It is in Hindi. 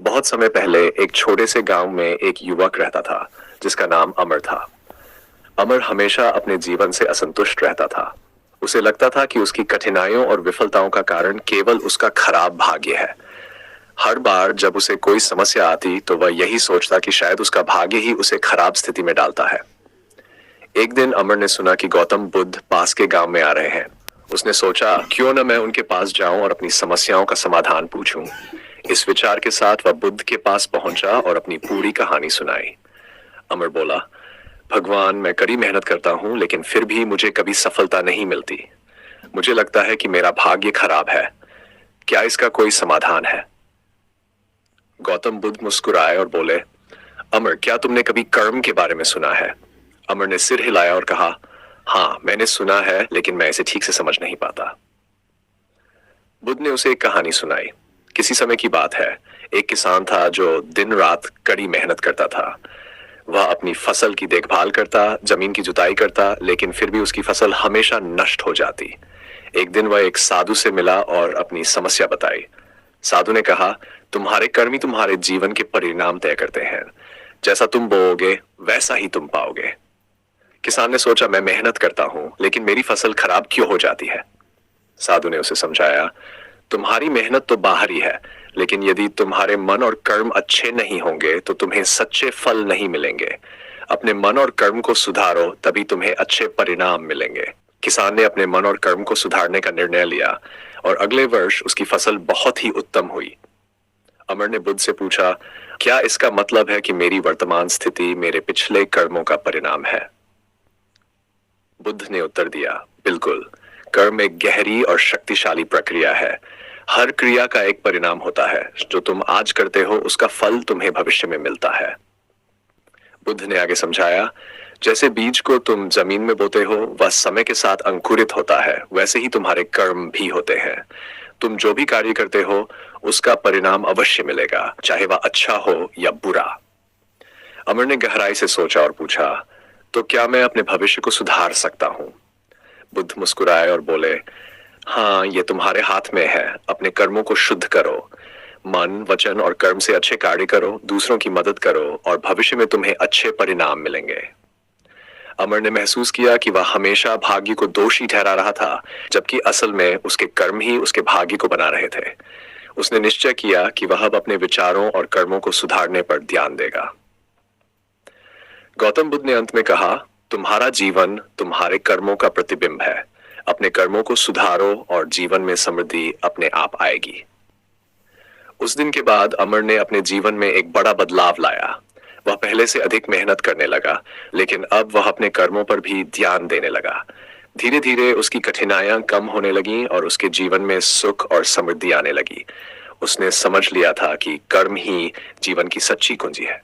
बहुत समय पहले एक छोटे से गांव में एक युवक रहता था जिसका नाम अमर था। अमर हमेशा अपने जीवन से असंतुष्ट रहता था। उसे लगता था कि उसकी कठिनाइयों और विफलताओं का कारण केवल उसका खराब भाग्य है। हर बार जब उसे कोई समस्या आती तो वह यही सोचता कि शायद उसका भाग्य ही उसे खराब स्थिति में डालता है। एक दिन अमर ने सुना कि गौतम बुद्ध पास के गांव में आ रहे हैं। उसने सोचा क्यों न मैं उनके पास जाऊं और अपनी समस्याओं का समाधान पूछूं। इस विचार के साथ वह बुद्ध के पास पहुंचा और अपनी पूरी कहानी सुनाई। अमर बोला, भगवान, मैं कड़ी मेहनत करता हूं लेकिन फिर भी मुझे कभी सफलता नहीं मिलती। मुझे लगता है कि मेरा भाग्य खराब है। क्या इसका कोई समाधान है? गौतम बुद्ध मुस्कुराए और बोले, अमर, क्या तुमने कभी कर्म के बारे में सुना है? अमर ने सिर हिलाया और कहा, हाँ, मैंने सुना है लेकिन मैं इसे ठीक से समझ नहीं पाता। बुद्ध ने उसे एक कहानी सुनाई। किसी समय की बात है। एक किसान था जो दिन रात कड़ी मेहनत करता था। वह अपनी फसल की देखभाल करता, जमीन की जुताई करता, लेकिन फिर भी उसकी फसल हमेशा नष्ट हो जाती। एक दिन वह एक साधु से मिला और अपनी समस्या बताई। साधु ने कहा, तुम्हारे कर्म ही तुम्हारे जीवन के परिणाम तय करते हैं। जैसा तुम बोओगे वैसा ही तुम पाओगे। किसान ने सोचा, मैं मेहनत करता हूं लेकिन मेरी फसल खराब क्यों हो जाती है? साधु ने उसे समझाया, तुम्हारी मेहनत तो बाहरी है, लेकिन यदि तुम्हारे मन और कर्म अच्छे नहीं होंगे तो तुम्हें सच्चे फल नहीं मिलेंगे। अपने मन और कर्म को सुधारो, तभी तुम्हें अच्छे परिणाम मिलेंगे। किसान ने अपने मन और कर्म को सुधारने का निर्णय लिया और अगले वर्ष उसकी फसल बहुत ही उत्तम हुई। अमर ने बुद्ध से पूछा, क्या इसका मतलब है कि मेरी वर्तमान स्थिति मेरे पिछले कर्मों का परिणाम है? बुद्ध ने उत्तर दिया, बिल्कुल। कर्म एक गहरी और शक्तिशाली प्रक्रिया है। हर क्रिया का एक परिणाम होता है। जो तुम आज करते हो उसका फल तुम्हें भविष्य में मिलता है। बुद्ध ने आगे समझाया, जैसे बीज को तुम जमीन में बोते हो, वह समय के साथ अंकुरित होता है, वैसे ही तुम्हारे कर्म भी होते हैं। तुम जो भी कार्य करते हो उसका परिणाम अवश्य मिलेगा, चाहे वह अच्छा हो या बुरा। अमर ने गहराई से सोचा और पूछा, तो क्या मैं अपने भविष्य को सुधार सकता हूं? बुद्ध मुस्कुराए और बोले, हाँ, ये तुम्हारे हाथ में है। अपने कर्मों को शुद्ध करो। मन, वचन और कर्म से अच्छे कार्य करो, दूसरों की मदद करो और भविष्य में तुम्हें अच्छे परिणाम मिलेंगे। अमर ने महसूस किया कि वह हमेशा भाग्य को दोषी ठहरा रहा था, जबकि असल में उसके कर्म ही उसके भाग्य को बना रहे थे। उसने निश्चय किया कि वह अब अपने विचारों और कर्मों को सुधारने पर ध्यान देगा। गौतम बुद्ध ने अंत में कहा, तुम्हारा जीवन तुम्हारे कर्मों का प्रतिबिंब है। अपने कर्मों को सुधारो और जीवन में समृद्धि अपने आप आएगी। उस दिन के बाद अमर ने अपने जीवन में एक बड़ा बदलाव लाया। वह पहले से अधिक मेहनत करने लगा, लेकिन अब वह अपने कर्मों पर भी ध्यान देने लगा। धीरे धीरे उसकी कठिनाइयां कम होने लगीं और उसके जीवन में सुख और समृद्धि आने लगी। उसने समझ लिया था कि कर्म ही जीवन की सच्ची कुंजी है।